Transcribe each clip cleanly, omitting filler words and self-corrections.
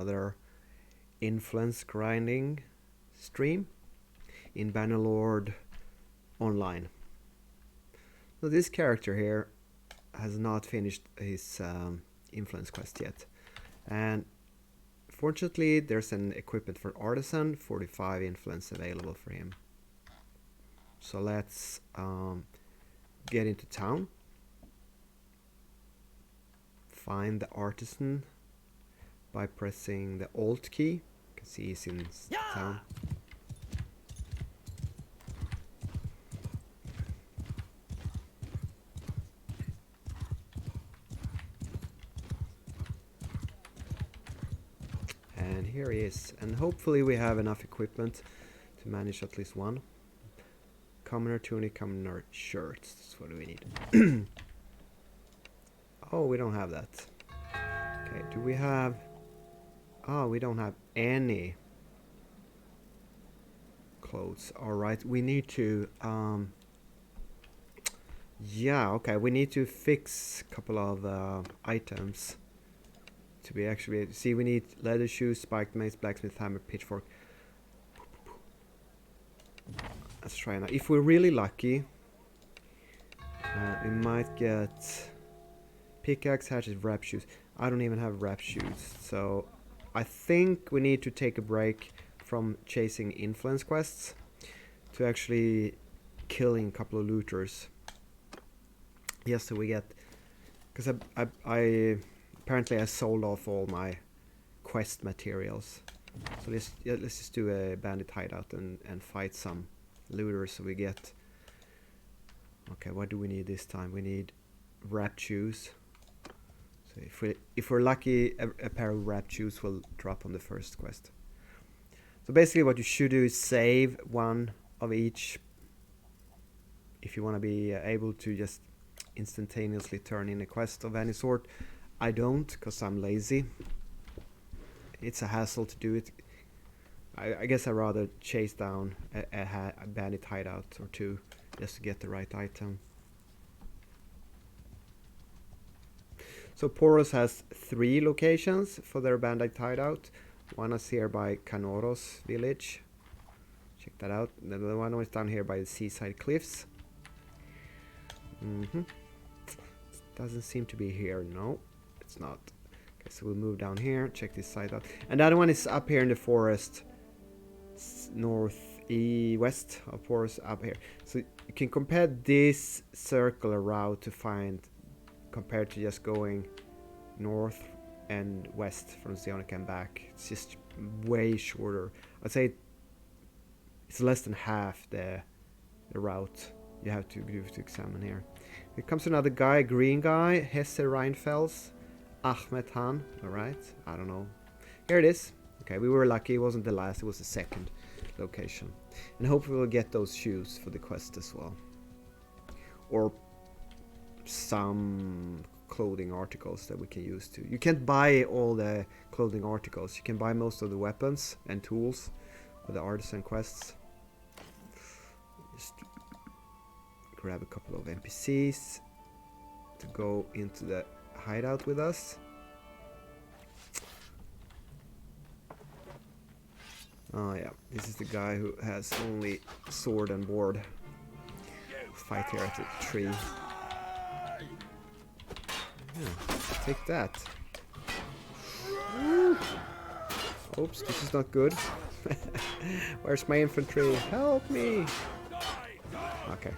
another influence grinding stream in Bannerlord online. So this character here has not finished his influence quest yet, and fortunately there's an equipment for artisan, 45 influence available for him. So let's get into town, find the artisan by pressing the Alt key. You can see he's in town. And here he is, and hopefully we have enough equipment to manage at least one. Commoner tunic, commoner shirts, that's what we need. Oh, we don't have that. Okay, do we have... Oh, we don't have any clothes. Alright, we need to... yeah, okay, we need to fix a couple of items to be actually... See, we need leather shoes, spiked mace, blacksmith hammer, pitchfork. Let's try now. If we're really lucky, we might get pickaxe, hatchet, wrap shoes. I don't even have wrap shoes, so I think we need to take a break from chasing influence quests to actually killing a couple of looters. Yes, so we get... Because I apparently I sold off all my quest materials. So let's just do a bandit hideout and fight some looters so we get... Okay, what do we need this time? We need wrap shoes. So if we're lucky, a pair of wrap shoes will drop on the first quest. So basically what you should do is save one of each if you want to be able to just instantaneously turn in a quest of any sort. I don't, because I'm lazy. It's a hassle to do it. I guess I'd rather chase down a bandit hideout or two just to get the right item. So Poros has 3 locations for their bandit hideout. One is here by Canoros village. Check that out. The other one is down here by the seaside cliffs. Doesn't seem to be here. No, it's not. Okay, so we'll move down here. Check this side out. And the other one is up here in the forest, northwest of Poros, up here. So you can compare this circular route to find, compared to just going north and west from Zionica and back. It's just way shorter. I'd say it's less than half the route you have to do to examine here. Here comes another guy, green guy, Hesse Reinfels, Ahmed Han. Alright, I don't know. Here it is. Okay, we were lucky, it wasn't the last, it was the second location. And hopefully we'll get those shoes for the quest as well. Or some clothing articles that we can use too. You can't buy all the clothing articles. You can buy most of the weapons and tools for the artisan quests. Just grab a couple of NPCs to go into the hideout with us. Oh yeah, this is the guy who has only sword and board. Fight here at the tree. Yeah, take that. Woo. Oops, this is not good. Where's my infantry? Help me! Okay.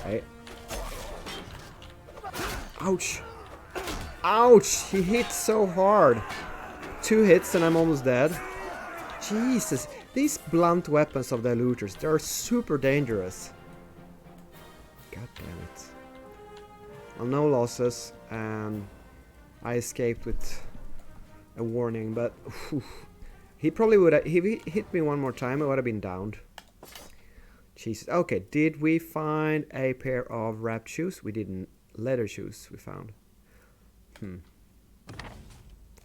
Okay. Ouch! Ouch! He hit so hard. 2 hits and I'm almost dead. Jesus, these blunt weapons of the looters, they're super dangerous. God damn it. Well, no losses, and I escaped with a warning, but whew, he probably would have, if he hit me one more time, I would have been downed. Jesus. Okay, did we find a pair of wrap shoes? We didn't. Leather shoes we found.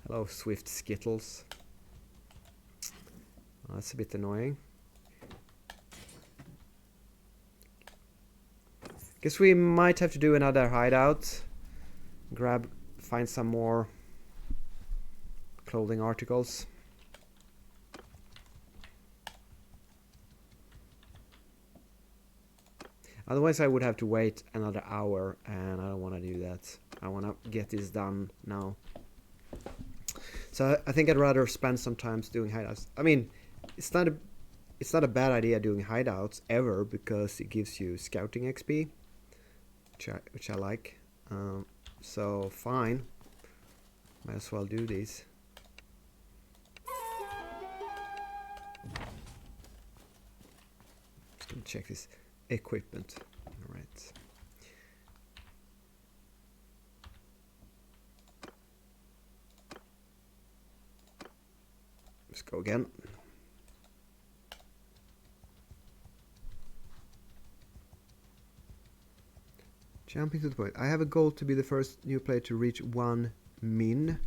Hello, Swift Skittles. Oh, that's a bit annoying. Guess we might have to do another hideout. Find some more clothing articles. Otherwise I would have to wait another hour, and I don't want to do that. I want to get this done now. So I think I'd rather spend some time doing hideouts. I mean, it's not a bad idea doing hideouts ever, because it gives you scouting XP, which I like. So fine, might as well do these. Just gonna check this equipment. All right. Let's go again. Jumping to the point. I have a goal to be the first new player to reach 1 min.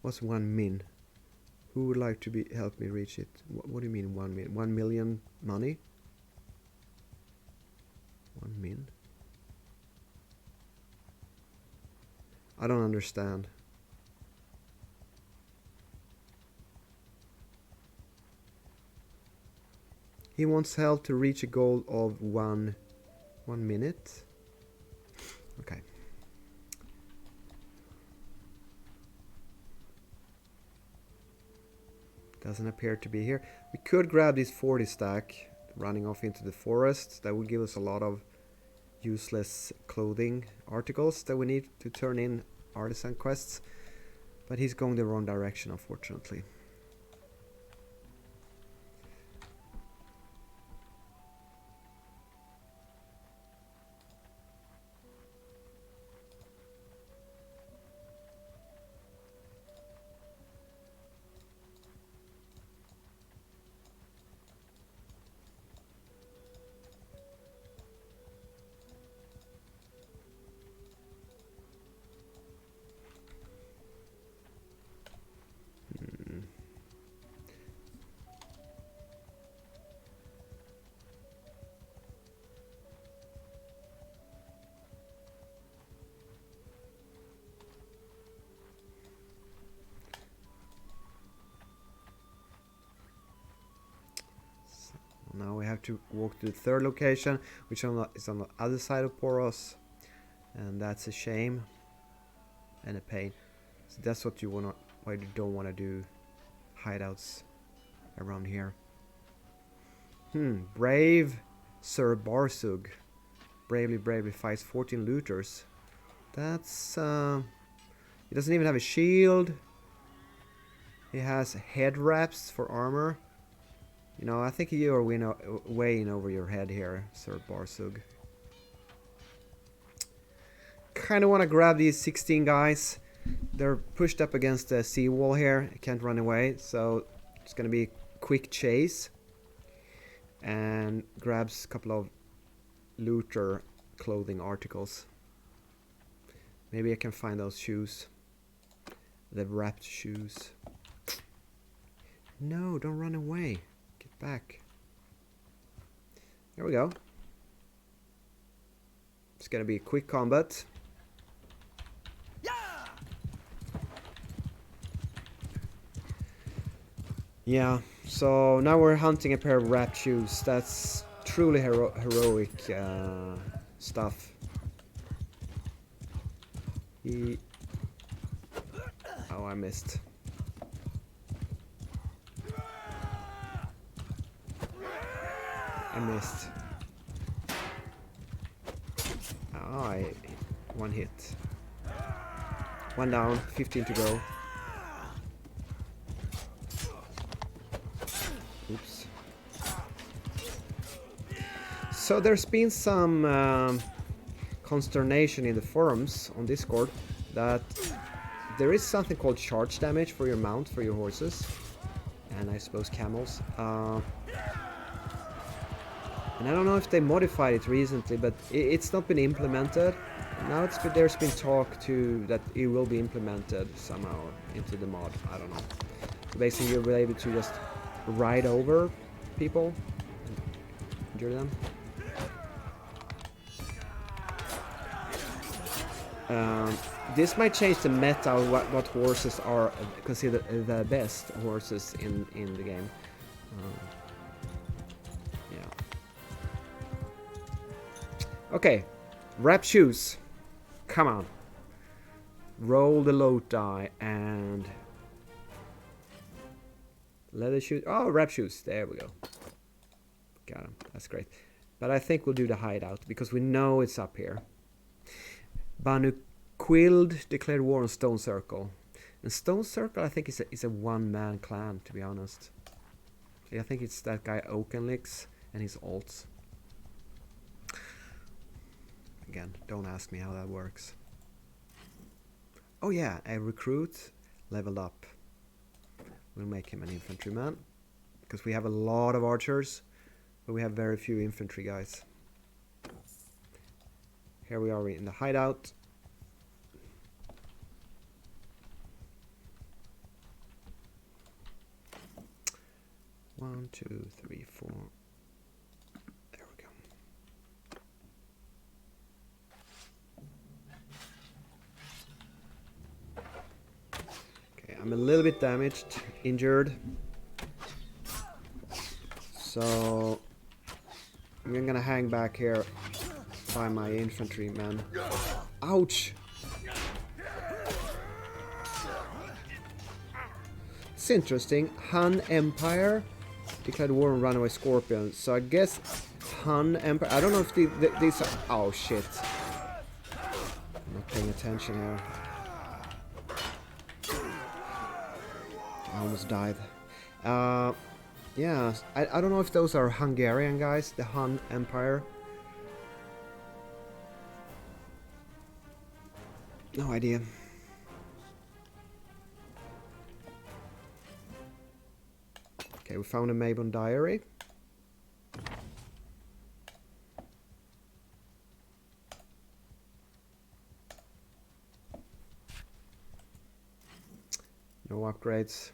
What's 1 min? Who would like to help me reach it? What do you mean 1 min? 1 million money? 1 min? I don't understand. He wants help to reach a goal of 1 minute. Okay. Doesn't appear to be here. We could grab this 40 stack running off into the forest. That would give us a lot of useless clothing articles that we need to turn in artisan quests. But he's going the wrong direction, unfortunately. Now we have to walk to the third location, which is on the other side of Poros, and that's a shame and a pain. So that's what you why you don't want to do hideouts around here. Brave Sir Barsug bravely fights 14 looters. That's he doesn't even have a shield. He has head wraps for armor. You know, I think you are way in over your head here, Sir Barsug. Kind of want to grab these 16 guys. They're pushed up against the seawall here. Can't run away, so it's going to be a quick chase. And grabs a couple of looter clothing articles. Maybe I can find those shoes. The wrapped shoes. No, don't run away. Get back. There we go. It's gonna be a quick combat. Yeah, so now we're hunting a pair of wrapped shoes. That's truly heroic stuff. Oh, I missed. I missed. Oh, one hit. One down, 15 to go. Oops. So there's been some consternation in the forums on Discord that there is something called charge damage for your mount, for your horses, and I suppose camels. And I don't know if they modified it recently, but it's not been implemented. Now there's been talk that it will be implemented somehow into the mod. I don't know. So basically, you'll be able to just ride over people and injure them. This might change the meta of what horses are considered the best horses in the game. Yeah. Okay, wrap shoes. Come on. Roll the load die and leather shoes. Oh, wrap shoes. There we go. Got him. That's great. But I think we'll do the hideout because we know it's up here. Banu Quild declared war on Stone Circle. And Stone Circle, I think, is a one-man clan, to be honest. I think it's that guy Oakenlix and his alts. Again, don't ask me how that works. Oh yeah, a recruit leveled up. We'll make him an infantryman. Because we have a lot of archers, but we have very few infantry guys. Here we are in the hideout. One, two, three, four. There we go. Okay, I'm a little bit damaged, injured. So I'm gonna hang back here by my infantrymen. Ouch! It's interesting. Han Empire declared war on runaway scorpions. So I guess Han Empire. I don't know if these are. Oh shit! I'm not paying attention here. I almost died. Yeah, I don't know if those are Hungarian guys, the Han Empire. No idea. Okay, we found a Mabon diary. No upgrades.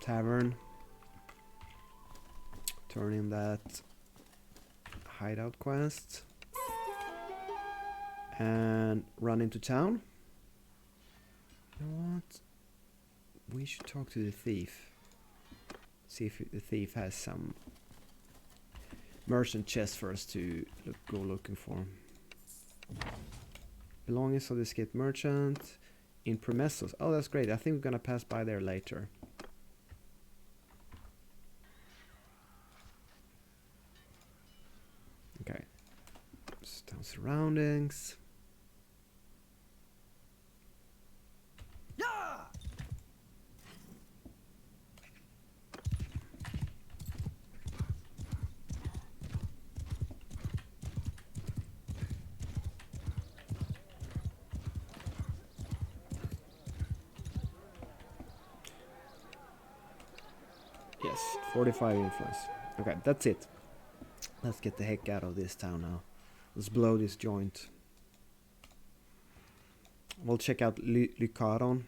Tavern. Turn in that hideout quest. And run into town. You know what? We should talk to the thief. See if the thief has some merchant chest for us to go looking for. Belongings of the escaped merchant in Promessos. Oh, that's great. I think we're gonna pass by there later. Okay. Town surroundings. Yes, 45 influence. Okay, that's it. Let's get the heck out of this town now. Let's blow this joint. We'll check out Lycaron.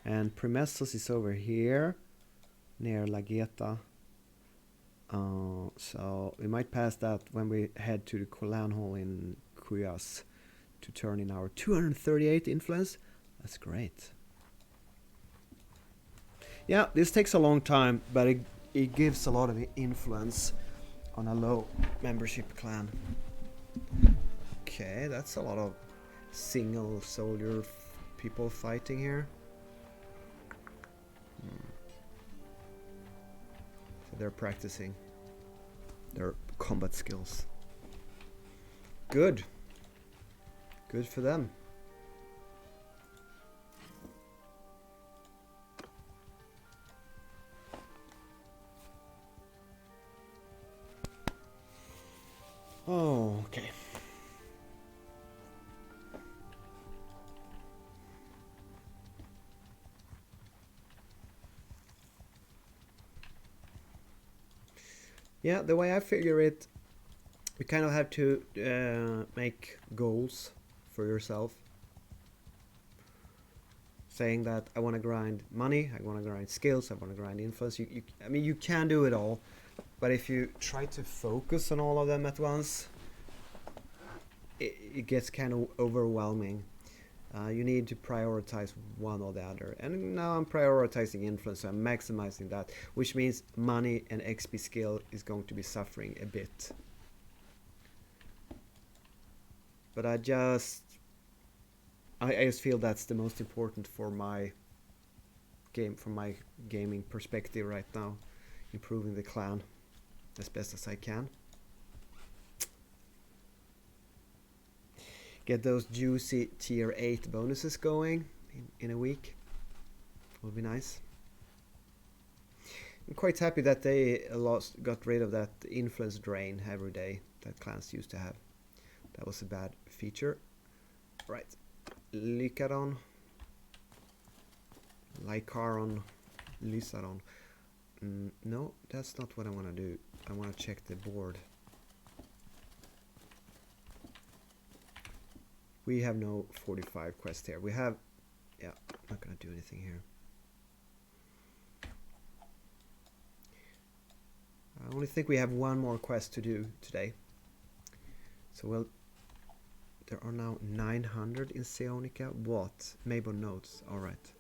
And Promessos is over here, near Lageta. So we might pass that when we head to the Colan Hall in Cuyas to turn in our 238 influence. That's great. Yeah, this takes a long time, but it gives a lot of influence on a low membership clan. Okay, that's a lot of single soldier people fighting here. they're practicing their combat skills. Good. Good for them. Oh, okay. Yeah, the way I figure it, you kind of have to make goals for yourself. Saying that I want to grind money, I want to grind skills, I want to grind influence. I mean, you can do it all, but if you try to focus on all of them at once, it gets kind of overwhelming. You need to prioritize one or the other. And now I'm prioritizing influence, so I'm maximizing that, which means money and XP skill is going to be suffering a bit. But I just feel that's the most important for my game, from my gaming perspective right now. Improving the clan as best as I can. Get those juicy tier 8 bonuses going in a week. Will be nice. I'm quite happy that they got rid of that influence drain every day that clans used to have. That was a bad feature. Right. Lycaron. Lysaron. No, that's not what I want to do. I want to check the board. We have no 45 quest here. We have... Yeah, not going to do anything here. I only think we have one more quest to do today. So we'll... There are now 900 in Seonica. What? Mabon notes. Alright.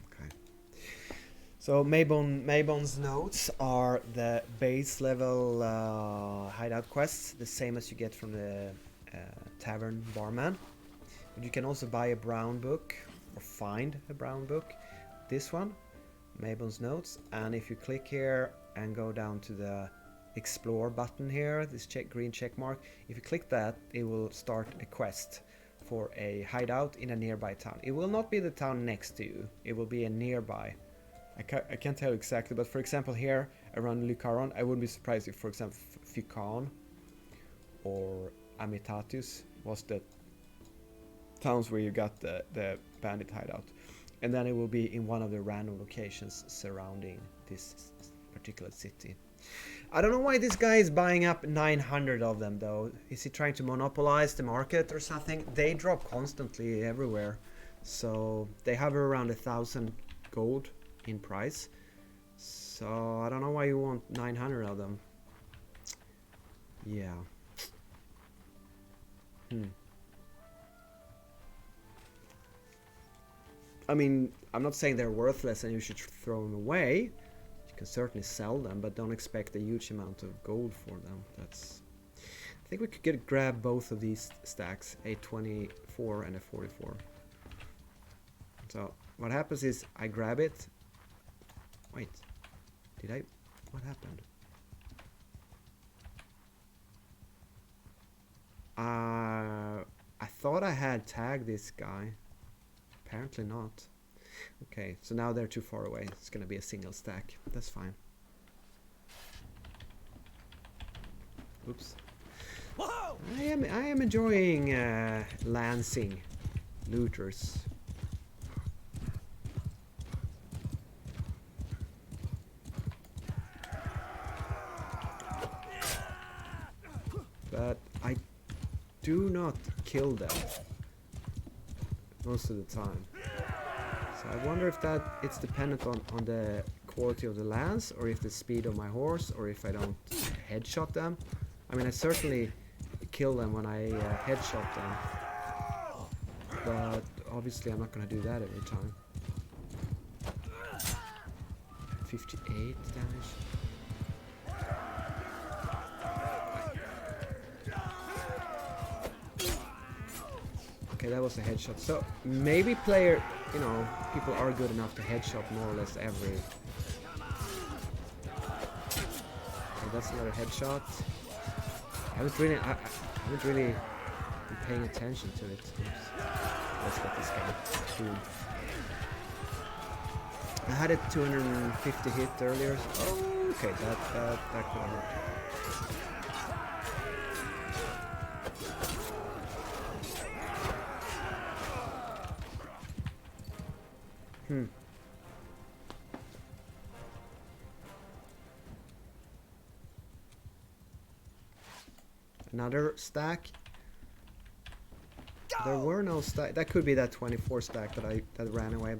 Okay. So Mabon's notes are the base level hideout quests, the same as you get from the tavern barman. But you can also buy a brown book or find a brown book. This one, Mabon's notes, and if you click here and go down to the explore button here, this green check mark, if you click that, it will start a quest for a hideout in a nearby town. It will not be the town next to you, it will be a nearby. I can't tell you exactly, but for example here around Lycaron, I wouldn't be surprised if, for example, Fikan or Amitatus was the towns where you got the bandit hideout. And then it will be in one of the random locations surrounding this particular city. I don't know why this guy is buying up 900 of them though. Is he trying to monopolize the market or something? They drop constantly everywhere. So they hover around 1,000 gold in price. So I don't know why you want 900 of them. Yeah. I mean, I'm not saying they're worthless and you should throw them away. You can certainly sell them, but don't expect a huge amount of gold for them. That's... I think we could grab both of these stacks, a 24 and a 44. So what happens is I grab it. Wait, did I? What happened? I thought I had tagged this guy. Apparently not. Okay, so now they're too far away. It's gonna be a single stack. That's fine. Oops. Whoa! I am enjoying lancing looters. But I do not kill them most of the time. So I wonder if that it's dependent on the quality of the lance, or if the speed of my horse, or if I don't headshot them. I mean, I certainly kill them when I headshot them, but obviously I'm not going to do that every time. 58 damage. Okay, that was a headshot. So maybe player you know, people are good enough to headshot more or less every... Okay, that's another headshot. I haven't really been paying attention to it. Oops. Let's get this guy. Boom. I had a 250 hit earlier. Oh, okay, that could hurt. Another stack. There were no stack. That could be that 24 stack that ran away,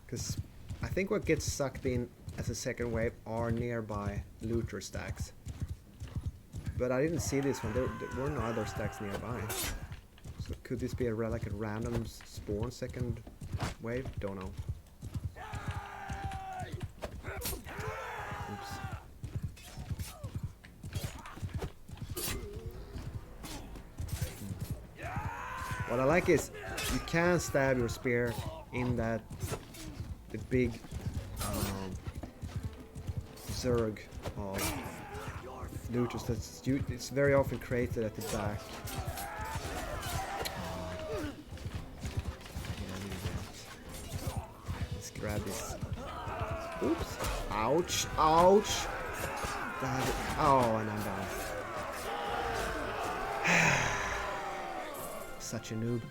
because I think what gets sucked in as a second wave are nearby looter stacks. But I didn't see this one. There were no other stacks nearby. So could this be like a random spawn second wave? Don't know. Oops. What I like is you can stab your spear in the big zerg of looters. It's very often created at the back. Let's grab this. Oops! Ouch! Ouch! Oh, and I'm down. Such a noob.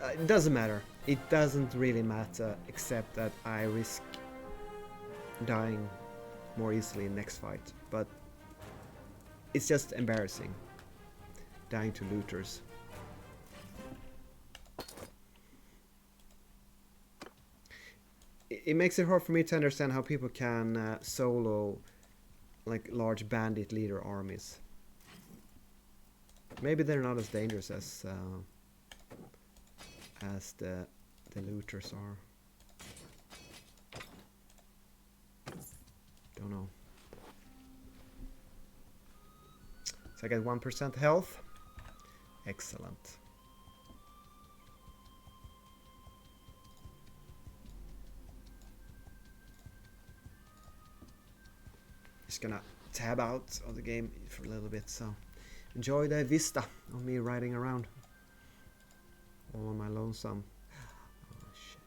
It doesn't matter. It doesn't really matter, except that I risk dying more easily in next fight. But it's just embarrassing, dying to looters. It makes it hard for me to understand how people can solo like large bandit leader armies. Maybe they're not as dangerous as the looters are. Don't know. So I get 1% health. Excellent. Just gonna tab out of the game for a little bit, so enjoy the vista of me riding around all on my lonesome. Oh shit.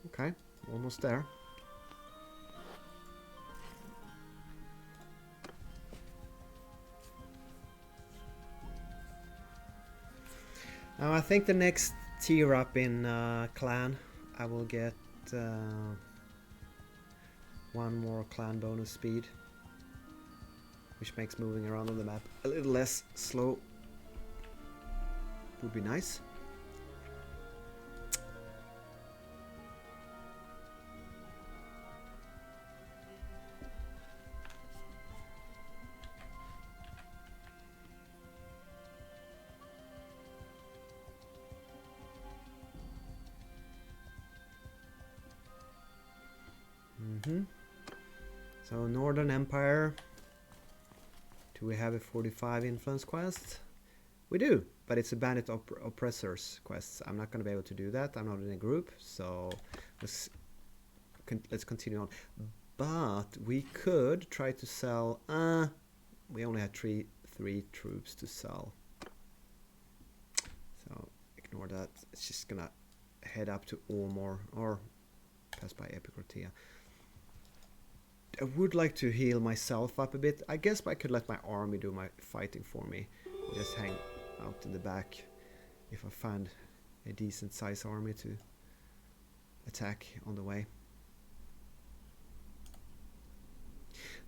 Okay, almost there. Now I think the next tier up in clan, I will get one more clan bonus speed, which makes moving around on the map a little less slow. Would be nice. So Northern Empire. Do we have a 45 influence quest? We do, but it's a bandit oppressors quest. I'm not going to be able to do that. I'm not in a group, so let's continue on. But we could try to sell. We only had 3 troops to sell. So ignore that. It's just gonna head up to Ormor or pass by Epicrotea. I would like to heal myself up a bit. I guess I could let my army do my fighting for me. Just hang out in the back if I find a decent size army to attack on the way.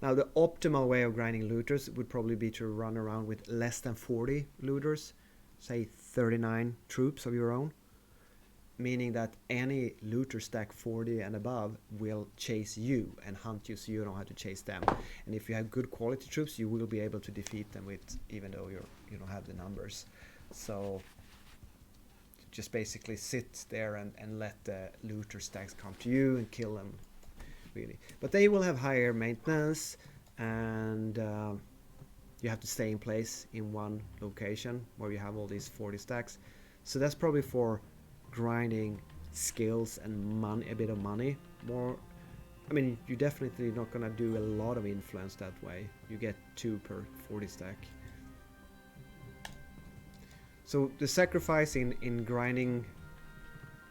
Now the optimal way of grinding looters would probably be to run around with less than 40 looters, say 39 troops of your own, meaning that any looter stack 40 and above will chase you and hunt you, so you don't have to chase them. And if you have good quality troops, you will be able to defeat them with, even though you don't have the numbers. So just basically sit there and let the looter stacks come to you and kill them, really. But they will have higher maintenance, and you have to stay in place in one location where you have all these 40 stacks. So that's probably for grinding skills and money, a bit of money more. I mean, you're definitely not gonna do a lot of influence that way. You get 2 per 40 stack. So the sacrifice in grinding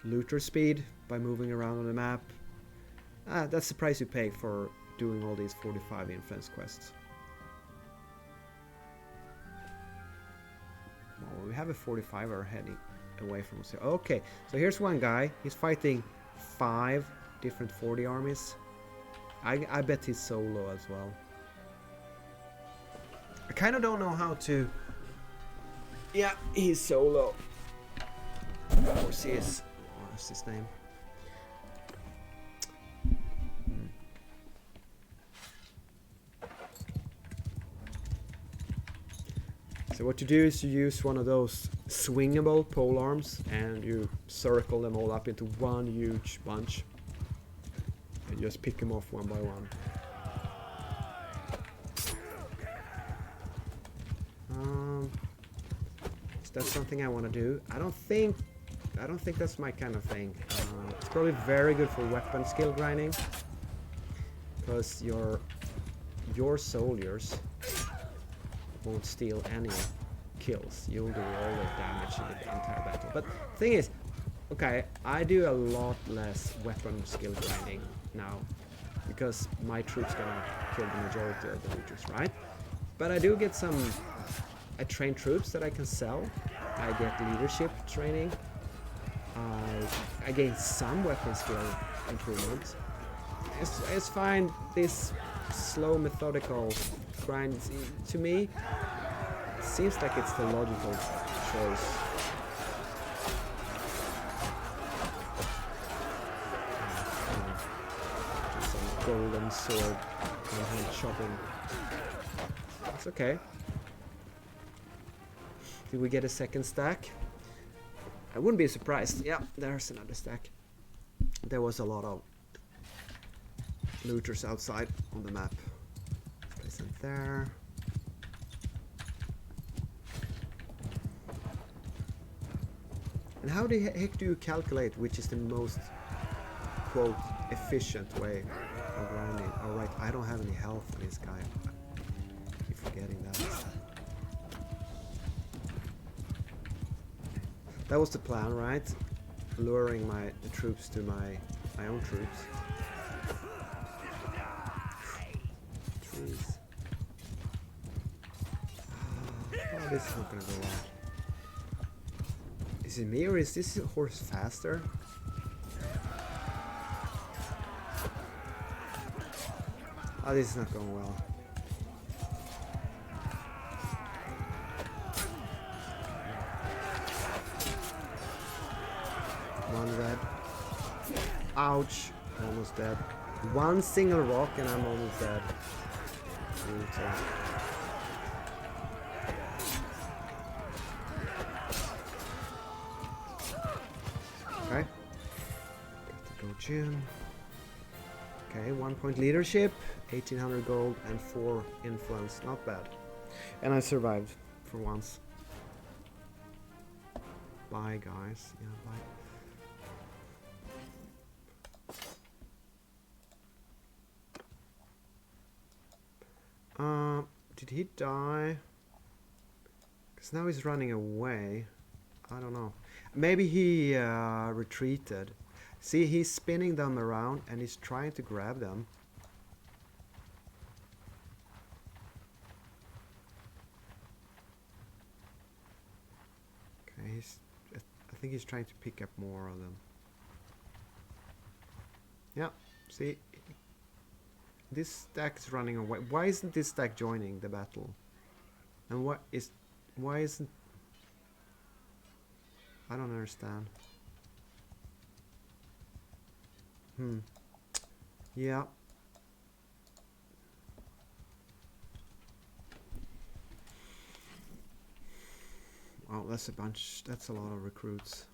looter speed by moving around on the map, that's the price you pay for doing all these 45 influence quests. Well, we have a 45er heading away from us. Okay, so here's one guy. He's fighting 5 different 40 armies. I bet he's solo as well. I kind of don't know how to... Yeah, he's solo. Of course he is. What's his name? So what you do is you use one of those swingable pole arms and you circle them all up into one huge bunch and just pick them off one by one. Is that something I want to do? I don't think that's my kind of thing. It's probably very good for weapon skill grinding, because your soldiers won't steal any kills. You'll do all the damage in the entire battle. But the thing is, okay, I do a lot less weapon skill grinding now, because my troops gonna kill the majority of the looters, right? But I do get some... I train troops that I can sell. I get leadership training. I gain some weapon skill improvements. It's fine. This slow, methodical grind, to me, seems like it's the logical choice. Some golden sword, one-hand chopping. It's okay. Did we get a second stack? I wouldn't be surprised. Yeah, there's another stack. There was a lot of looters outside on the map. Place it there. And how the heck do you calculate which is the most, quote, efficient way of grinding? Alright, I don't have any health on this guy. I keep forgetting that. That was the plan, right? Luring the troops to my own troops. Trees. Oh, this is not gonna go well. Is it me or is this horse faster? Oh, this is not going well. One red. Ouch. Almost dead. One single rock and I'm almost dead. Okay. Got the go gym. Okay, 1 point leadership, 1800 gold and 4 influence. Not bad. And I survived for once. Bye guys. Yeah, bye. Did he die? So now he's running away. I don't know. Maybe he retreated. See, he's spinning them around and he's trying to grab them. Okay, I think he's trying to pick up more of them. Yeah, see, this stack is running away. Why isn't this stack joining the battle? And why isn't... I don't understand. Yeah. Well, that's a lot of recruits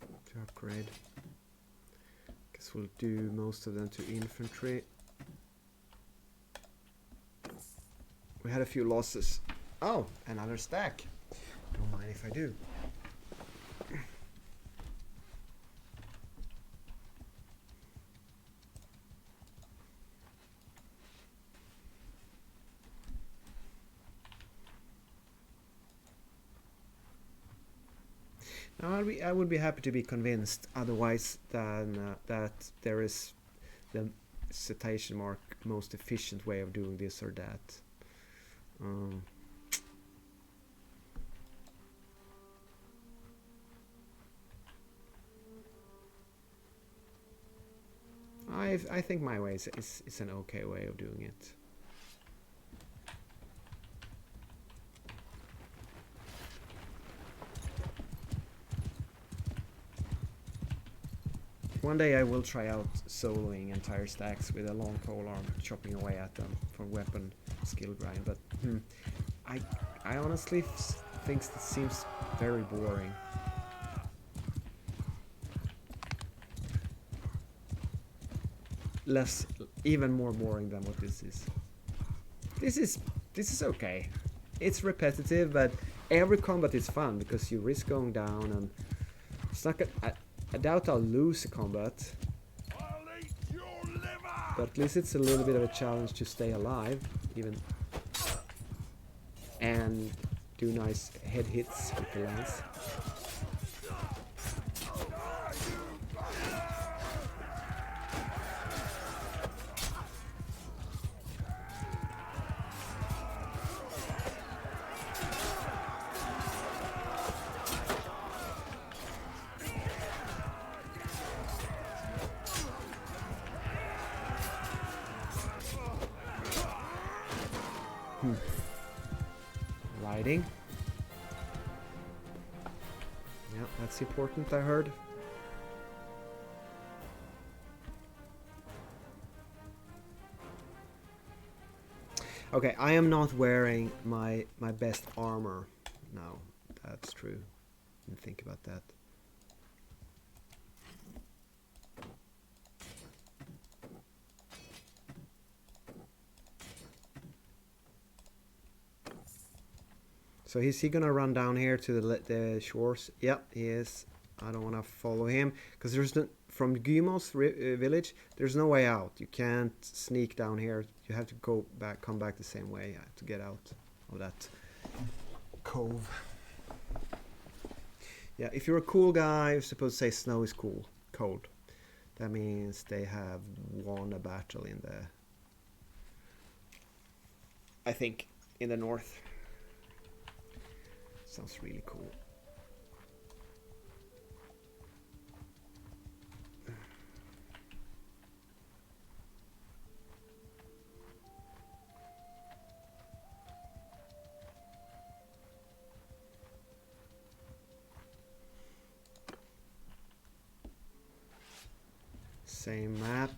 to upgrade. Guess we'll do most of them to infantry. We had a few losses. Oh, another stack. Don't mind if I do. No, I would be happy to be convinced otherwise than that there is the citation mark most efficient way of doing this or that. I think my way is an okay way of doing it. One day I will try out soloing entire stacks with a long polearm, chopping away at them for weapon skill grind, but I honestly think it seems very boring. Even more boring than what this is. This is okay. It's repetitive, but every combat is fun because you risk going down, and it's not I doubt I'll lose a combat, but at least it's a little bit of a challenge to stay alive, even, and do nice head hits with the lance. Riding. Yeah, that's important, I heard. Okay, I am not wearing my best armor now. That's true. Didn't think about that. So is he gonna run down here to the shores? Yep, he is. I don't want to follow him because there's no, from Gymo's village. There's no way out. You can't sneak down here. You have to come back the same way to get out of that cove. Yeah, if you're a cool guy, you're supposed to say snow is cold. That means they have won a battle in the, I think, in the north. Sounds really cool. Same map.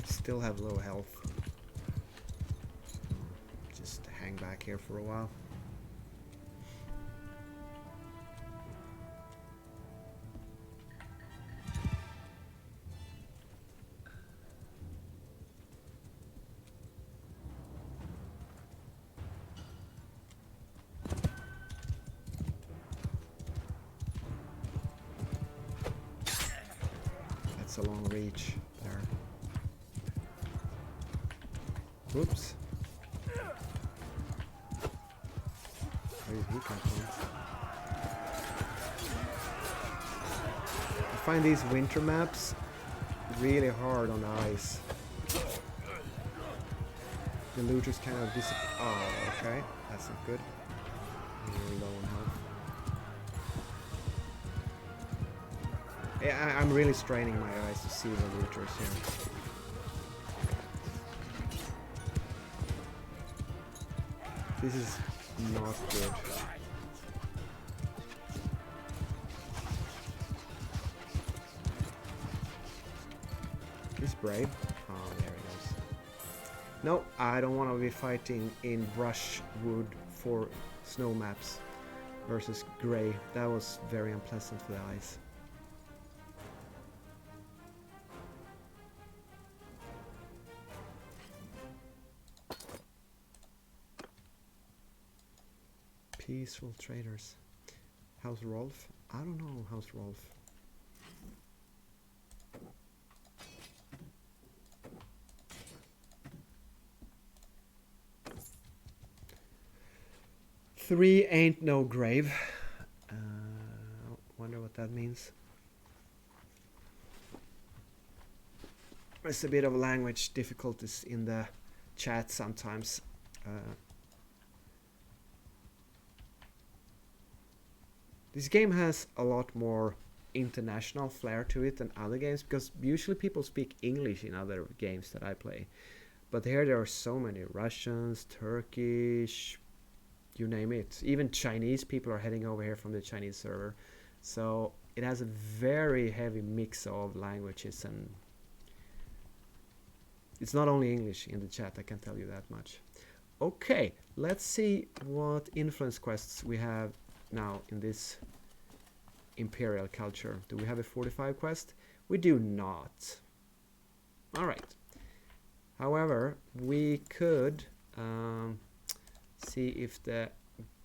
Still have low health. Just hang back here for a while. That's a long reach there. Oops. Where did he come from? I find these winter maps really hard on the ice. The looters kind of disappear. Oh, okay. That's not good. Really low on health. Yeah, I'm really straining my eyes to see the looters here. This is not good. He's brave. Oh, there he is. No, I don't want to be fighting in brushwood for snow maps versus grey. That was very unpleasant for the eyes. Peaceful traders. House Rolf? I don't know House Rolf. Three ain't no grave. Wonder what that means. There's a bit of language difficulties in the chat sometimes. This game has a lot more international flair to it than other games, because usually people speak English in other games that I play. But here there are so many Russians, Turkish, you name it. Even Chinese people are heading over here from the Chinese server. So it has a very heavy mix of languages, and it's not only English in the chat, I can tell you that much. Okay, let's see what influence quests we have now in this imperial culture. Do we have a 45 quest? We do not. All right. However, we could see if the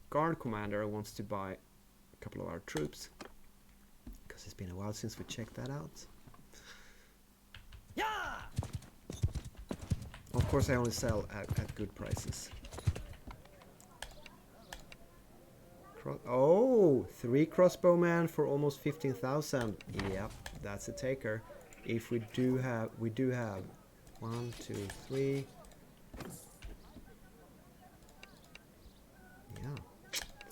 guard commander wants to buy a couple of our troops, because it's been a while since we checked that out. Yeah! Of course, I only sell at good prices. Oh, 3 crossbowmen for almost 15,000. Yep, that's a taker. If we do have 1, 2, 3. Yeah,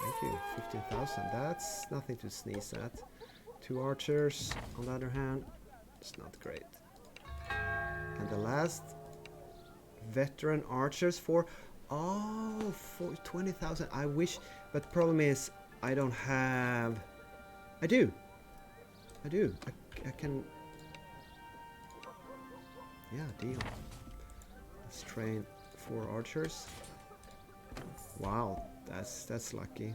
thank you. 15,000. That's nothing to sneeze at. 2 archers, on the other hand, it's not great. And the last, veteran archers for 20,000. I wish, but the problem is I don't have. I do. I can. Yeah, deal. Let's train 4 archers. Wow, that's lucky.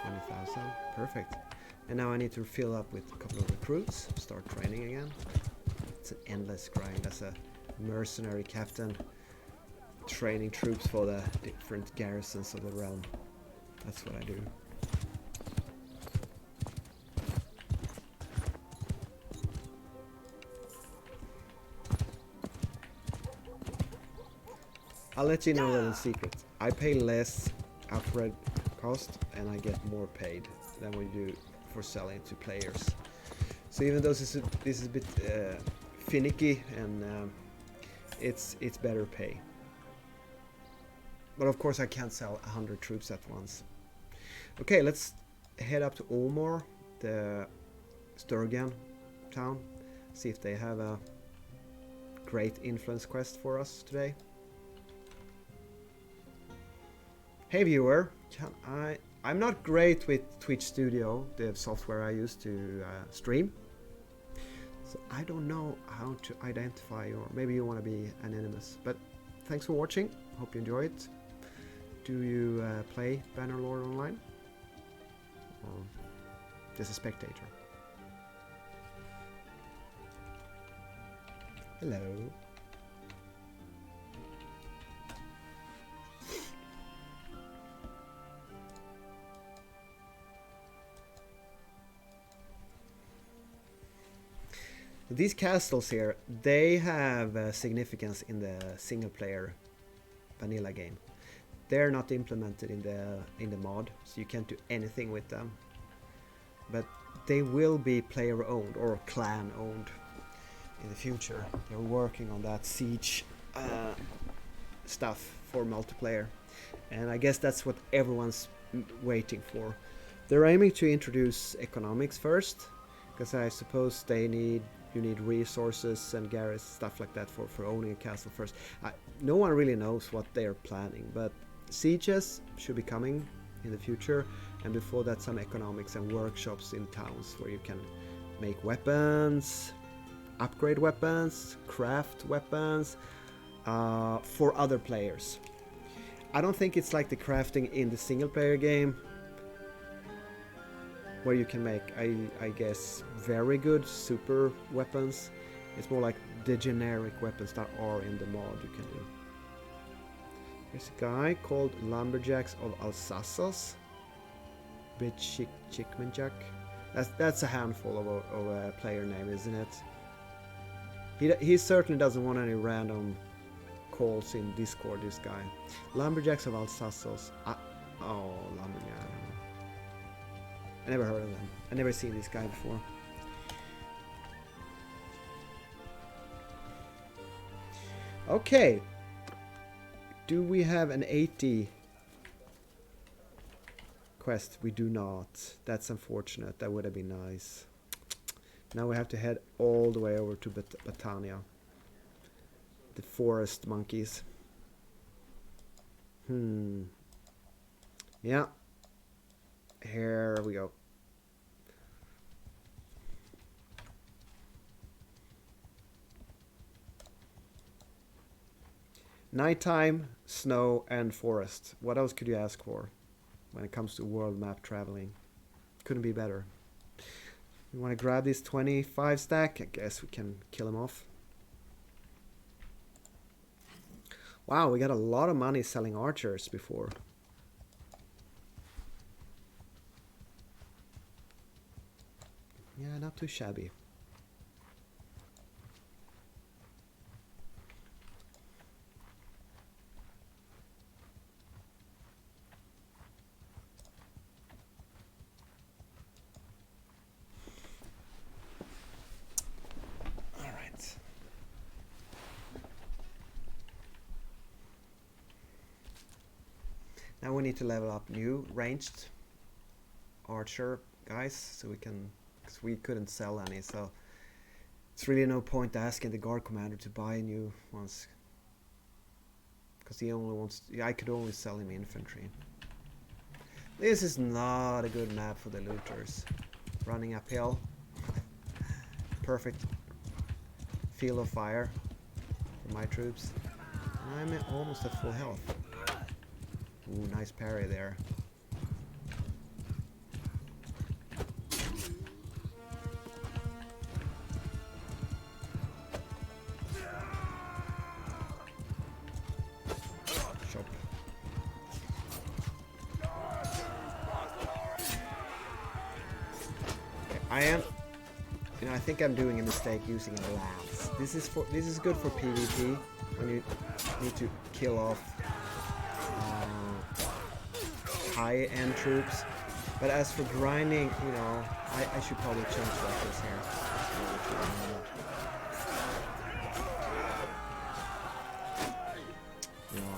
20,000, perfect. And now I need to fill up with a couple of recruits. Start training again. It's an endless grind as a mercenary captain, training troops for the different garrisons of the realm. That's what I do. I'll let you know a little secret. I pay less upgrade cost and I get more paid than we do for selling to players. So even though this is a bit finicky, and it's better pay. But of course I can't sell 100 troops at once. Okay, let's head up to Olmor, the Sturgian town. See if they have a great influence quest for us today. Hey viewer, I'm not great with Twitch Studio, the software I use to stream. So I don't know how to identify you, or maybe you want to be anonymous. But thanks for watching, hope you enjoy it. Do you play Bannerlord online? Or just a spectator? Hello. these castles here, they have significance in the single player vanilla game. They're not implemented in the mod, so you can't do anything with them. But they will be player owned or clan owned in the future. They're working on that siege stuff for multiplayer, and I guess that's what everyone's waiting for. They're aiming to introduce economics first, because I suppose you need resources and garrison, stuff like that for owning a castle first. No one really knows what they're planning, but sieges should be coming in the future, and before that some economics and workshops in towns where you can make weapons, upgrade weapons, craft weapons for other players. I don't think it's like the crafting in the single player game, where you can make, I guess, very good super weapons. It's more like the generic weapons that are in the mod you can do. There's a guy called Lumberjacks of Alsace. Bit Chickmanjack. That's a handful of a player name, isn't it? He certainly doesn't want any random calls in Discord, this guy. Lumberjacks of Alsace. Oh, Lumberjack. I never heard of them. I never seen this guy before. Okay. Do we have an 80 quest? We do not. That's unfortunate. That would have been nice. Now we have to head all the way over to Batania. The forest monkeys. Yeah. Here we go. Nighttime, snow, and forest. What else could you ask for when it comes to world map traveling? Couldn't be better. You want to grab this 25 stack? I guess we can kill him off. Wow, we got a lot of money selling archers before. Yeah, not too shabby. All right. Now we need to level up new ranged archer guys, so we can, because we couldn't sell any, so it's really no point asking the guard commander to buy new ones, because he only wants, I could only sell him infantry. This is not a good map for the looters. Running uphill. Perfect field of fire for my troops. I'm almost at full health. Ooh, nice parry there. Chop. Okay, I think I'm doing a mistake using a lance. This is good for PvP when you need to kill off high-end troops, but as for grinding, you know, I should probably change weapons here. Yeah.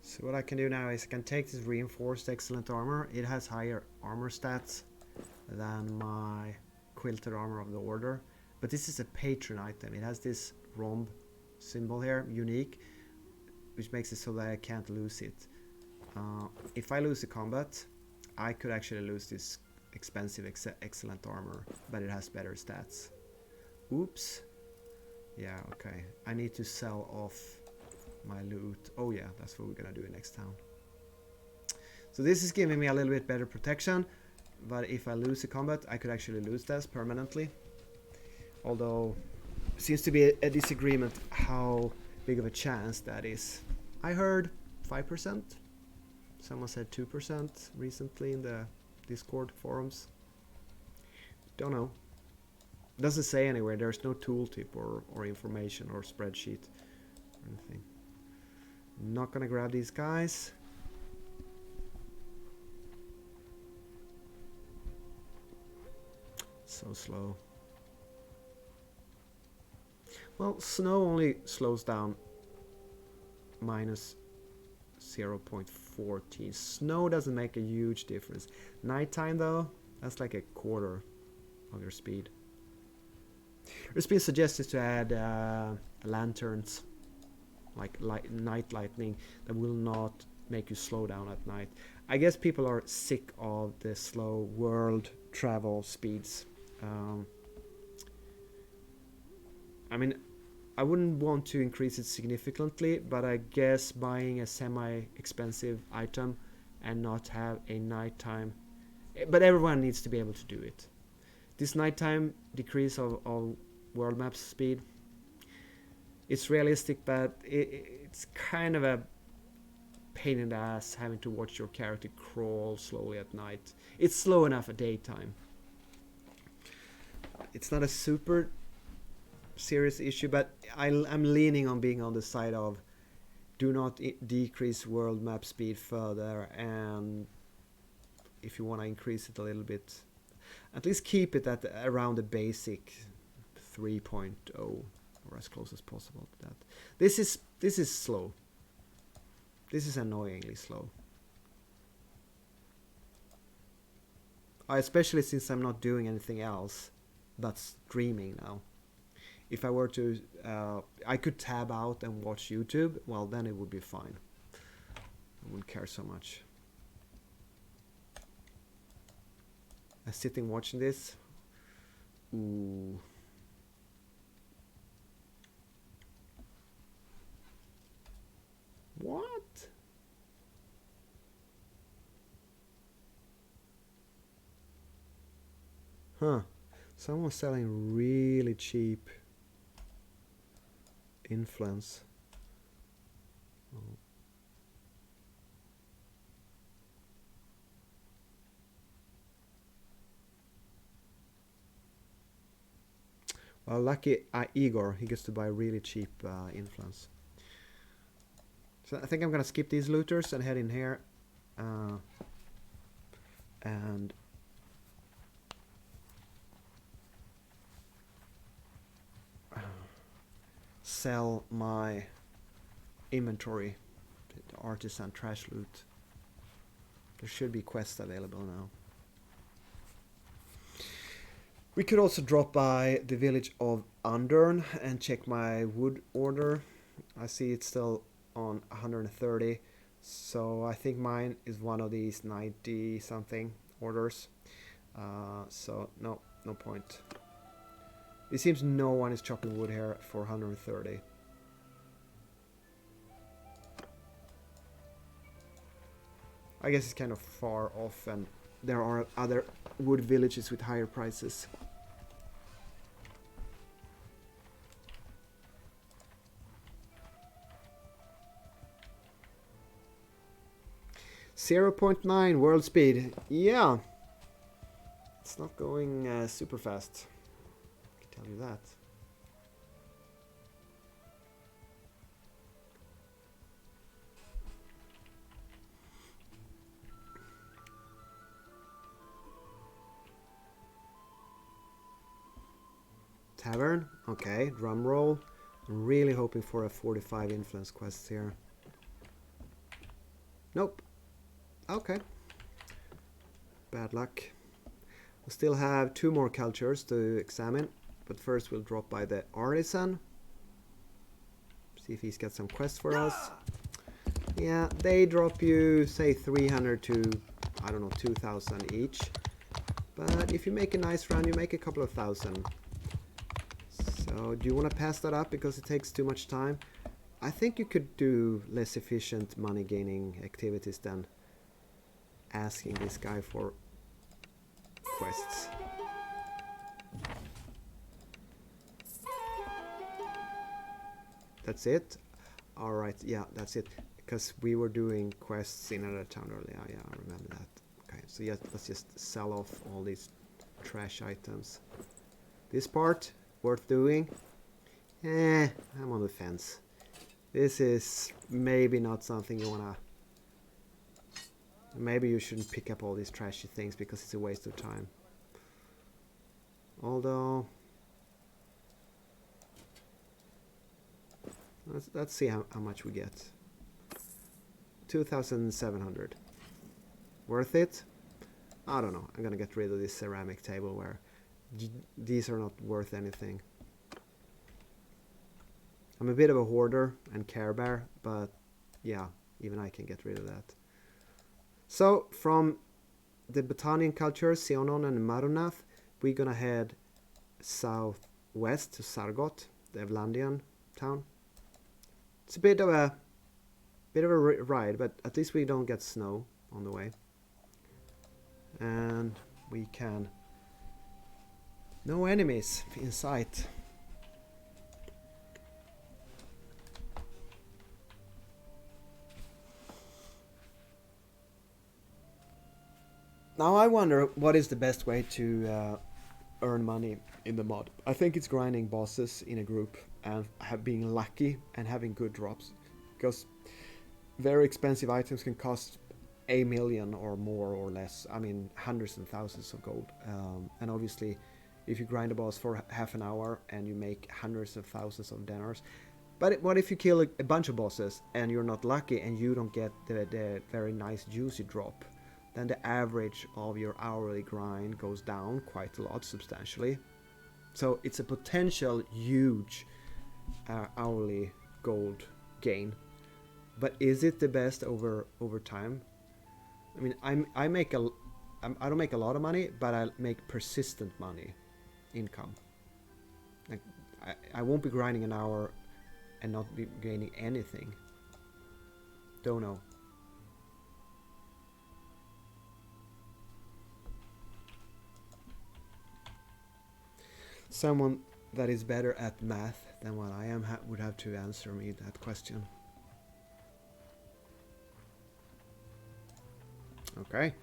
So what I can do now is I can take this reinforced excellent armor. It has higher armor stats than my quilted armor of the order, But this is a patron item. It has this rhomb symbol here, unique, which makes it so that I can't lose it. If I lose the combat, I could actually lose this expensive excellent armor, but it has better stats. Oops. Yeah, okay. I need to sell off my loot. Oh yeah, that's what we're gonna do in next town. So this is giving me a little bit better protection, but if I lose the combat, I could actually lose this permanently. Although, seems to be a disagreement how big of a chance that is. I heard 5%. Someone said 2% recently in the Discord forums. Don't know. Doesn't say anywhere. There's no tooltip or information or spreadsheet or anything. Not gonna grab these guys. So slow. Well, snow only slows down minus 0.14. Snow doesn't make a huge difference. Nighttime though, that's like a quarter of your speed. There's been suggestions to add lanterns, like night lightning, that will not make you slow down at night. I guess people are sick of the slow world travel speeds. I mean, I wouldn't want to increase it significantly, but I guess buying a semi-expensive item and not have a nighttime. But everyone needs to be able to do it. This nighttime decrease of world map speed, it's realistic, but it's kind of a pain in the ass having to watch your character crawl slowly at night. It's slow enough at daytime. It's not a super serious issue, but I'm leaning on being on the side of do not decrease world map speed further, and if you want to increase it a little bit, at least keep it at around the basic 3.0 or as close as possible to that. This is slow. This is annoyingly slow. Especially since I'm not doing anything else but streaming now. If I were to, I could tab out and watch YouTube, well then it would be fine. I wouldn't care so much. Sitting watching this, ooh. What? Huh. Someone's selling really cheap influence. Oh. Well, lucky Igor, he gets to buy really cheap influence. So I think I'm gonna skip these looters and head in here and sell my inventory, the artisan trash loot. There should be quests available now. We could also drop by the village of Undern and check my wood order. I see it's still on 130, so I think mine is one of these 90 something orders. So no point. It seems no one is chopping wood here for 130. I guess it's kind of far off, and there are other wood villages with higher prices. .9 world speed. Yeah, it's not going super fast. I can tell you that. Tavern, okay, drum roll. I'm really hoping for a 45 influence quest here. Nope. Okay. Bad luck. We still have 2 more cultures to examine. But first we'll drop by the artisan. See if he's got some quests for us. Yeah, they drop you, say, 300 to, I don't know, 2,000 each. But if you make a nice run, you make a couple of thousand. So, do you want to pass that up because it takes too much time? I think you could do less efficient money gaining activities than asking this guy for quests. That's it? Alright, yeah, that's it. Because we were doing quests in another town earlier. Yeah, I remember that. Okay, so yeah, let's just sell off all these trash items. This part, worth doing. I'm on the fence. This is maybe not something you wanna... Maybe you shouldn't pick up all these trashy things because it's a waste of time. Although... Let's see how much we get. 2,700. Worth it? I don't know. I'm gonna get rid of this ceramic table where these are not worth anything. I'm a bit of a hoarder and care bear, but yeah, even I can get rid of that. So from the Botanian culture, Sionon and Marunath, we're gonna head southwest to Sargot, the Evlandian town. It's a bit of a ride, but at least we don't get snow on the way. And we can... No enemies in sight. Now I wonder what is the best way to earn money in the mod. I think it's grinding bosses in a group and being lucky and having good drops, because very expensive items can cost 1 million or more or less. I mean, hundreds and thousands of gold. And obviously, if you grind a boss for half an hour and you make hundreds of thousands of dinars. But what if you kill a bunch of bosses and you're not lucky and you don't get the very nice juicy drop? Then the average of your hourly grind goes down quite a lot, substantially. So it's a potential huge hourly gold gain. But is it the best over time? I mean, I don't make a lot of money, but I make persistent money, income. Like I won't be grinding an hour and not be gaining anything. Don't know. Someone that is better at math than what I am would have to answer me that question. Okay,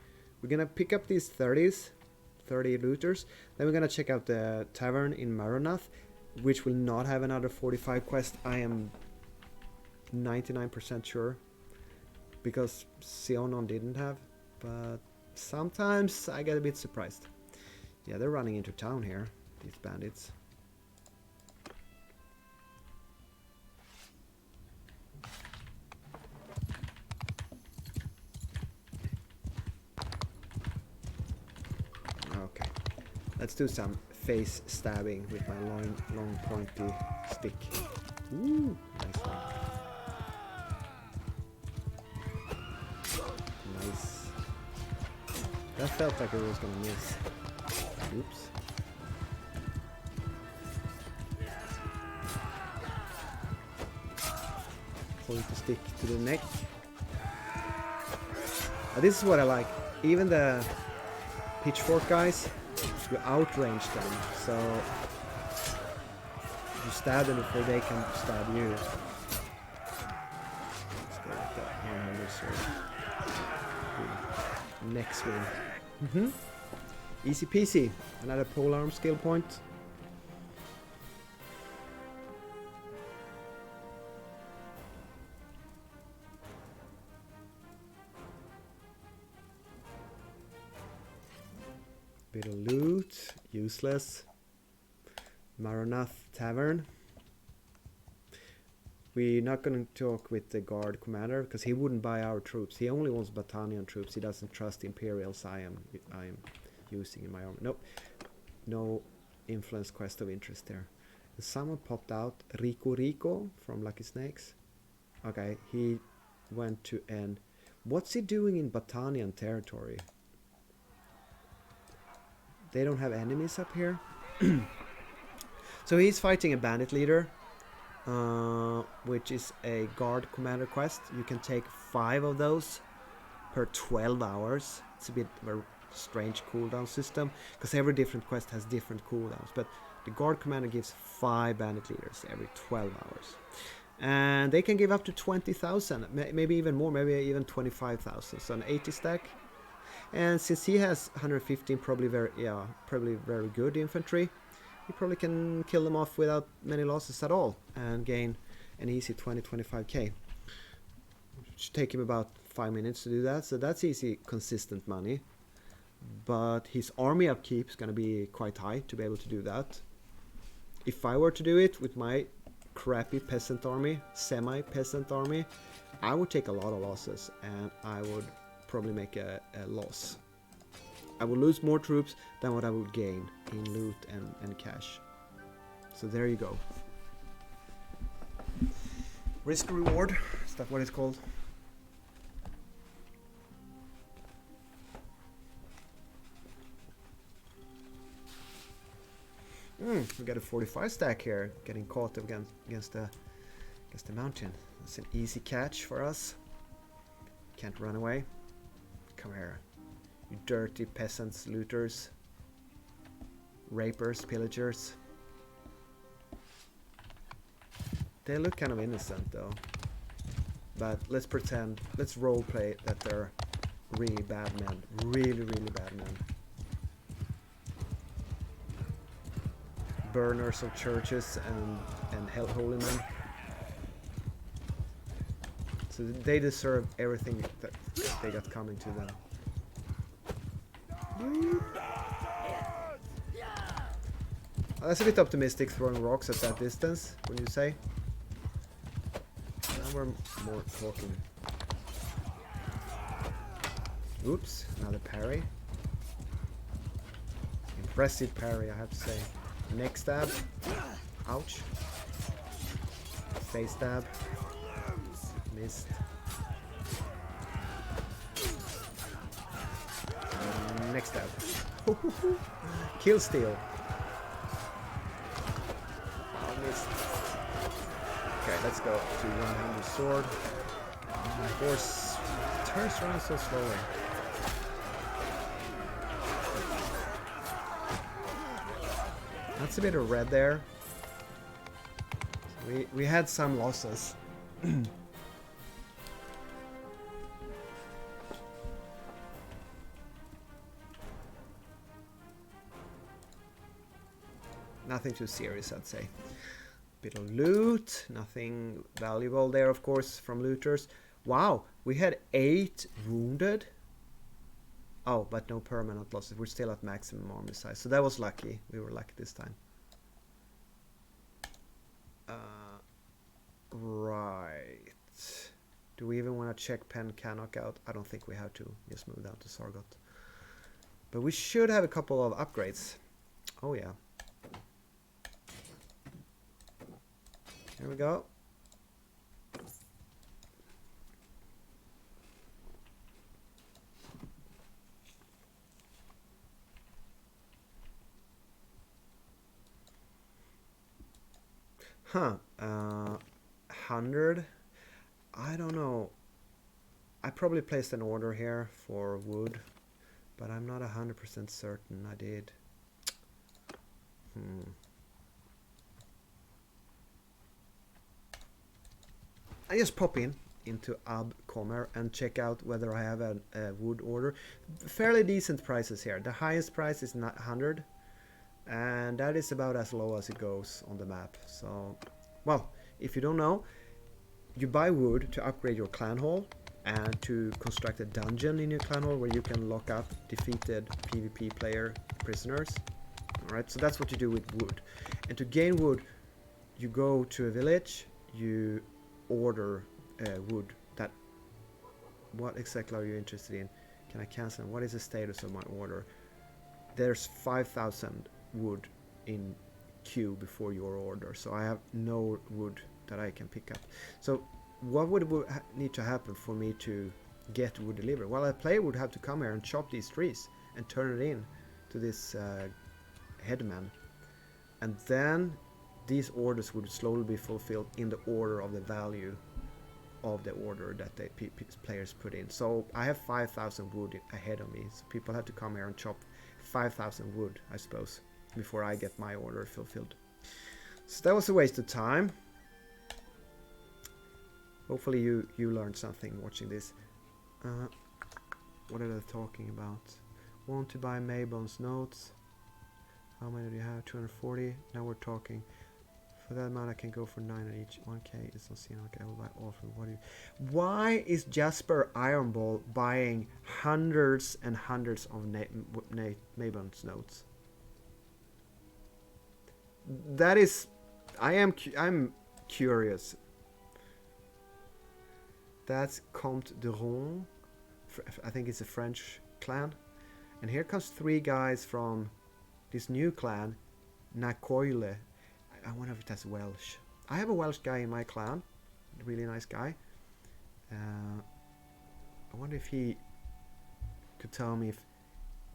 we're gonna pick up these 30 looters. Then we're gonna check out the tavern in Marunath, which will not have another 45 quest. I am 99% sure, because Sionon didn't have, but sometimes I get a bit surprised. Yeah, they're running into town here, these bandits. Okay, let's do some face stabbing with my long pointy stick. Ooh, nice one. Nice. That felt like it was gonna miss. Oops. Pointy stick to the neck. This is what I like. Even the pitchfork guys, you outrange them, so you stab them before they can stab you. Let's go with that 100 sword. Neck swing. Easy peasy. Another polearm skill point. Bit of loot, useless. Marunath Tavern. We're not going to talk with the guard commander because he wouldn't buy our troops. He only wants Battanian troops. He doesn't trust Imperials I am using in my army. Nope. No influence quest of interest there. And someone popped out, Rico from Lucky Snakes. Okay, he went to end. What's he doing in Batanian territory? They don't have enemies up here. So he's fighting a bandit leader, which is a guard commander quest. You can take 5 of those per 12 hours. It's a bit of a strange cooldown system, because every different quest has different cooldowns. But the guard commander gives 5 bandit leaders every 12 hours. And they can give up to 20,000, maybe even more, maybe even 25,000. So an 80 stack. And since he has 115, probably very good infantry, he probably can kill them off without many losses at all and gain an easy 20-25k. It should take him about 5 minutes to do that, so that's easy, consistent money. But his army upkeep is going to be quite high to be able to do that. If I were to do it with my crappy peasant army, semi-peasant army, I would take a lot of losses and I would probably make a loss. I will lose more troops than what I would gain in loot and cash. So there you go. Risk reward, is that what it's called? We got a 45 stack here, getting caught against the mountain. That's an easy catch for us. Can't run away. Come here, you dirty peasants, looters, rapers, pillagers. They look kind of innocent though. But let's pretend, let's roleplay that they're really bad men. Really bad men. Burners of churches and holy men. So they deserve everything that they got coming to them. Oh, that's a bit optimistic, throwing rocks at that distance, wouldn't you say? Now we're more talking. Oops, another parry. Impressive parry, I have to say. Neck stab. Ouch. Face stab. Missed. Next stab. Kill steal. Oh, missed. Okay, let's go to one-handed sword. My horse turns around so slowly. That's a bit of red there. We had some losses. Nothing too serious, I'd say. Bit of loot, nothing valuable there, of course, from looters. Wow, we had 8 wounded. Oh, but no permanent losses. We're still at maximum army size. So that was lucky. We were lucky this time. Right. Do we even want to check Pen can knock out? I don't think we have to. Just move down to Sargot. But we should have a couple of upgrades. Oh, yeah. Here we go. Huh. 100. I don't know. I probably placed an order here for wood, but I'm not 100% certain I did. I just pop into Abcomer and check out whether I have a wood order. Fairly decent prices here. The highest price is 100. And that is about as low as it goes on the map. So, well, if you don't know, you buy wood to upgrade your clan hall and to construct a dungeon in your clan hall where you can lock up defeated PvP player prisoners. Alright, so that's what you do with wood. And to gain wood, you go to a village, you order wood. What exactly are you interested in? Can I cancel? What is the status of my order? There's 5,000 wood in queue before your order, so I have no wood that I can pick up. So what would need to happen for me to get wood delivered? Well, a player would have to come here and chop these trees and turn it in to this headman, and then these orders would slowly be fulfilled in the order of the value of the order that the players put in. So I have 5,000 wood ahead of me, so people have to come here and chop 5,000 wood, I suppose, before I get my order fulfilled. So that was a waste of time. Hopefully you learned something watching this. What are they talking about? Want to buy Maybon's notes? How many do you have? 240. Now we're talking. For that amount I can go for 9 on each. 1k is not seen. Okay, I will buy all for what do you... Why is Jasper Ironball buying hundreds and hundreds of Maybon's notes? That is... I'm curious. That's Comte de Ron. I think it's a French clan. And here comes 3 guys from this new clan, Nakoile. I wonder if that's Welsh. I have a Welsh guy in my clan. A really nice guy. I wonder if he could tell me if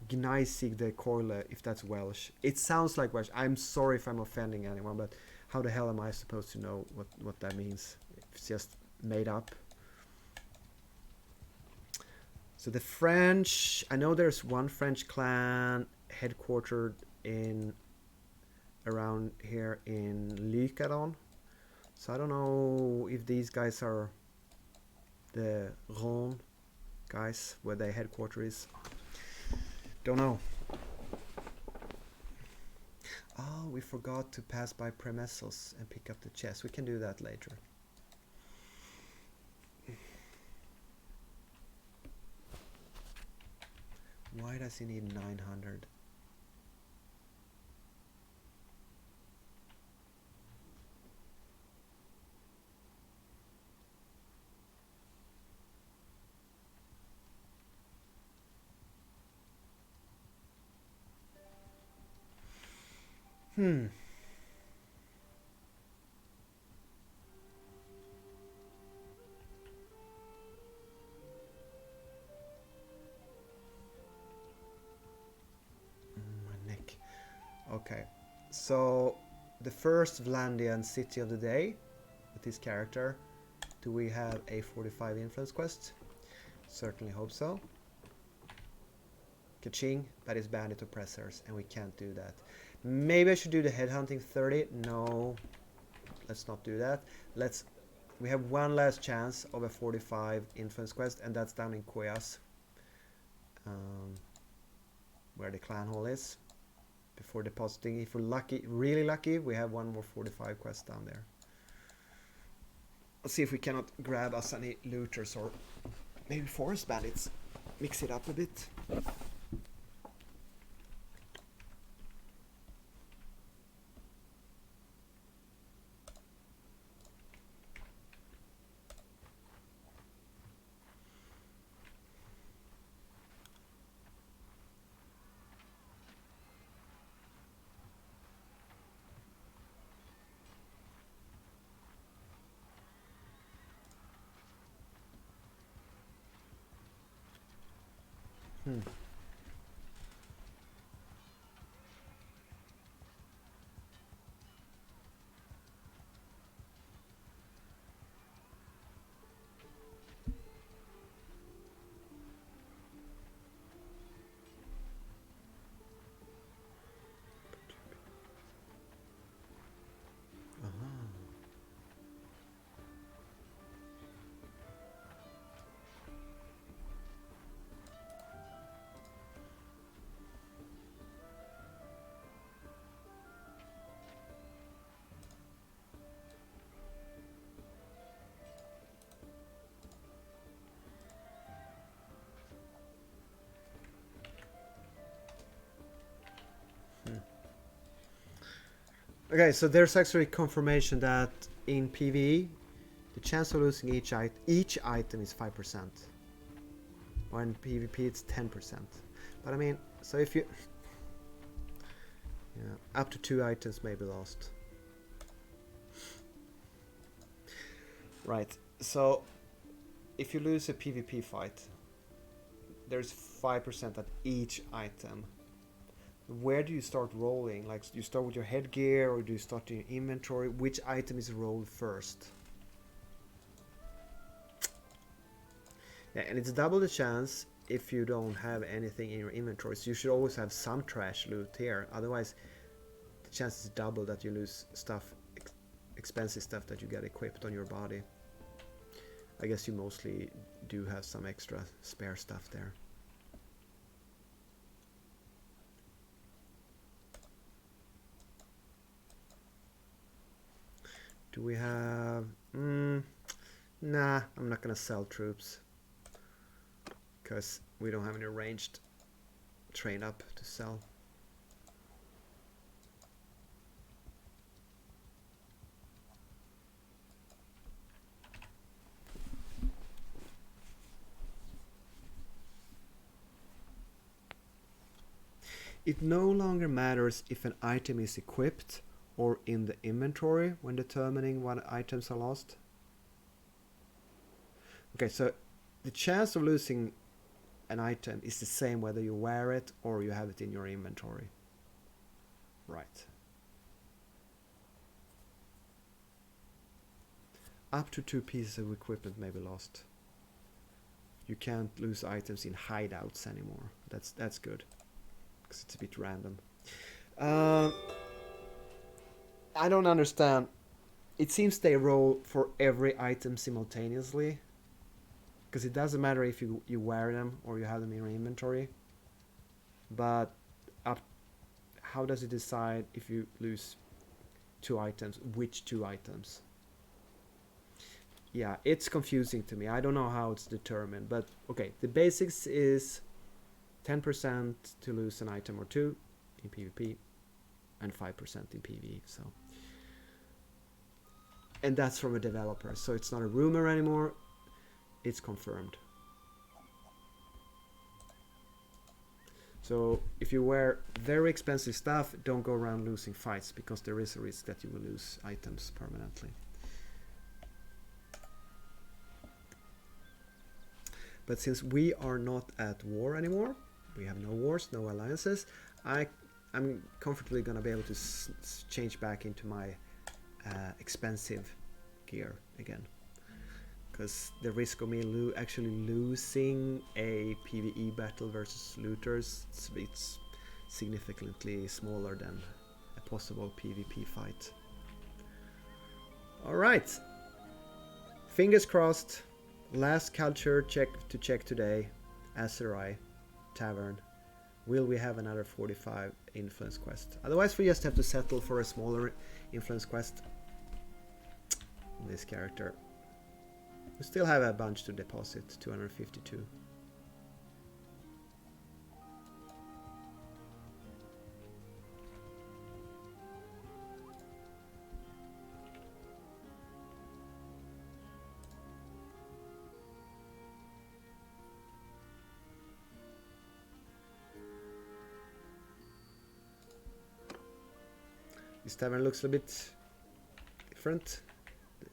Gnaisig de Coile, if that's Welsh. It sounds like Welsh. I'm sorry if I'm offending anyone, but how the hell am I supposed to know what that means? It's just made up. So the French, I know there's one French clan headquartered in around here in Lycaron. So I don't know if these guys are the Rhône guys, where their headquarters is. Don't know. Oh, we forgot to pass by Premessos and pick up the chest. We can do that later. Why does he need 900? My neck. Okay, so the first Vlandian city of the day with this character. Do we have a 45 influence quest? Certainly hope so. Kaching, that is bandit oppressors, and we can't do that. Maybe I should do the headhunting 30. No, let's not do that. We have one last chance of a 45 influence quest, and that's down in Koyas, where the clan hall is. Before depositing, if we're lucky, really lucky, we have one more 45 quest down there. Let's see if we cannot grab us any looters or maybe forest bandits. Mix it up a bit. Okay, so there's actually confirmation that in PvE, the chance of losing each item is 5%. Or in PvP it's 10%. But I mean, so if you... Yeah, up to 2 items may be lost. Right, so if you lose a PvP fight, there's 5% at each item. Where do you start rolling? Like, do you start with your headgear or do you start in your inventory? Which item is rolled first? Yeah, and it's double the chance if you don't have anything in your inventory. So you should always have some trash loot here. Otherwise, the chance is double that you lose stuff, expensive stuff that you get equipped on your body. I guess you mostly do have some extra spare stuff there. Do we have... nah, I'm not gonna sell troops. Because we don't have any ranged train up to sell. It no longer matters if an item is equipped or in the inventory when determining what items are lost. Okay, so the chance of losing an item is the same whether you wear it or you have it in your inventory. Right. Up to 2 pieces of equipment may be lost. You can't lose items in hideouts anymore. That's good, because it's a bit random. I don't understand. It seems they roll for every item simultaneously, because it doesn't matter if you wear them or you have them in your inventory. But how does it decide if you lose 2 items, which 2 items? Yeah, it's confusing to me. I don't know how it's determined, but okay, the basics is 10% to lose an item or 2 in PvP and 5% in PvE. So, and that's from a developer, so it's not a rumor anymore, it's confirmed. So if you wear very expensive stuff, don't go around losing fights, because there is a risk that you will lose items permanently. But since we are not at war anymore, we have no wars, no alliances, I'm comfortably going to be able to change back into my expensive gear again. Because the risk of me actually losing a PvE battle versus looters, it's significantly smaller than a possible PvP fight. Alright, fingers crossed. Last culture check today. Aserai Tavern. Will we have another 45 influence quest? Otherwise we just have to settle for a smaller influence quest. This character. We still have a bunch to deposit, 252. This tavern looks a bit different. The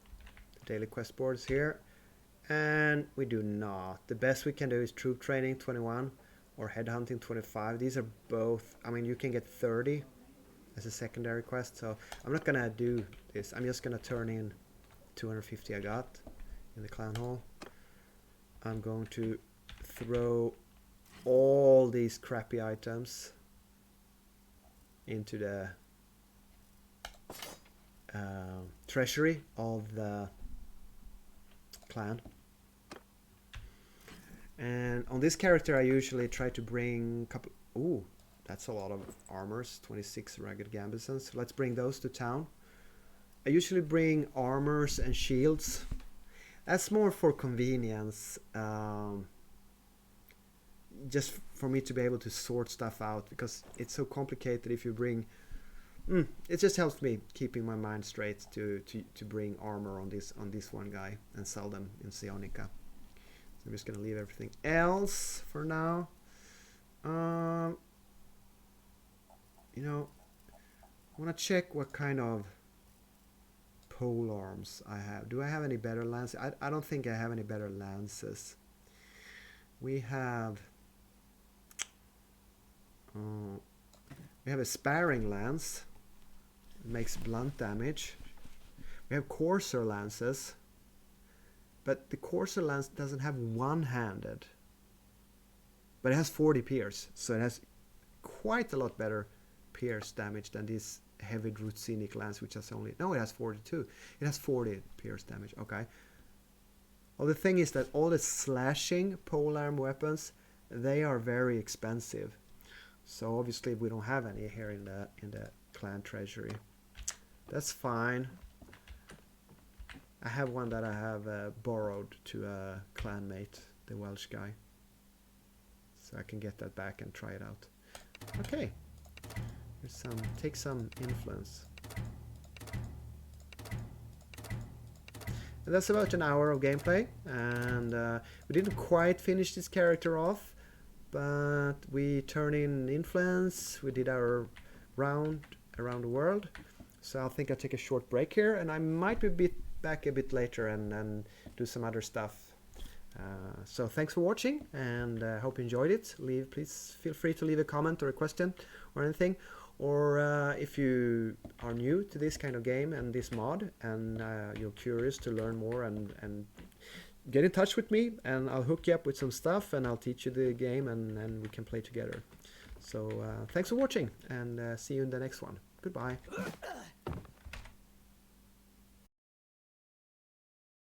daily quest boards here. And we do not. The best we can do is troop training 21 or headhunting 25. These are both, I mean, you can get 30 as a secondary quest. So I'm not gonna do this. I'm just gonna turn in 250 I got in the clan hall. I'm going to throw all these crappy items into the treasury of the clan. And on this character I usually try to bring a couple... Ooh, that's a lot of armors, 26 ragged gambesons. Let's bring those to town. I usually bring armors and shields. That's more for convenience, just for me to be able to sort stuff out, because it's so complicated if you bring... it just helps me keeping my mind straight to bring armor on this one guy and sell them in Sionica. So I'm just gonna leave everything else for now. You know, I want to check what kind of pole arms I have. Do I have any better lances? I don't think I have any better lances. We have a sparring lance. It makes blunt damage. We have courser lances, but the courser lance doesn't have one-handed, but it has 40 pierce, so it has quite a lot better pierce damage than this heavy Drutsinic lance, which has only, no, it has 42. It has 40 pierce damage. Okay. Well, the thing is that all the slashing polearm weapons, they are very expensive. So obviously we don't have any here in the clan treasury. That's fine. I have one that I have borrowed to a clanmate, the Welsh guy. So I can get that back and try it out. Okay. Here's take some influence. And that's about an hour of gameplay, and we didn't quite finish this character off, but we turned in influence, we did our round around the world, so I think I'll take a short break here, and I might be back a bit later and do some other stuff. So thanks for watching, and I hope you enjoyed it. Please feel free to leave a comment or a question or anything. Or if you are new to this kind of game and this mod, and you're curious to learn more, and get in touch with me, and I'll hook you up with some stuff, and I'll teach you the game, and we can play together. So thanks for watching, and see you in the next one. Goodbye.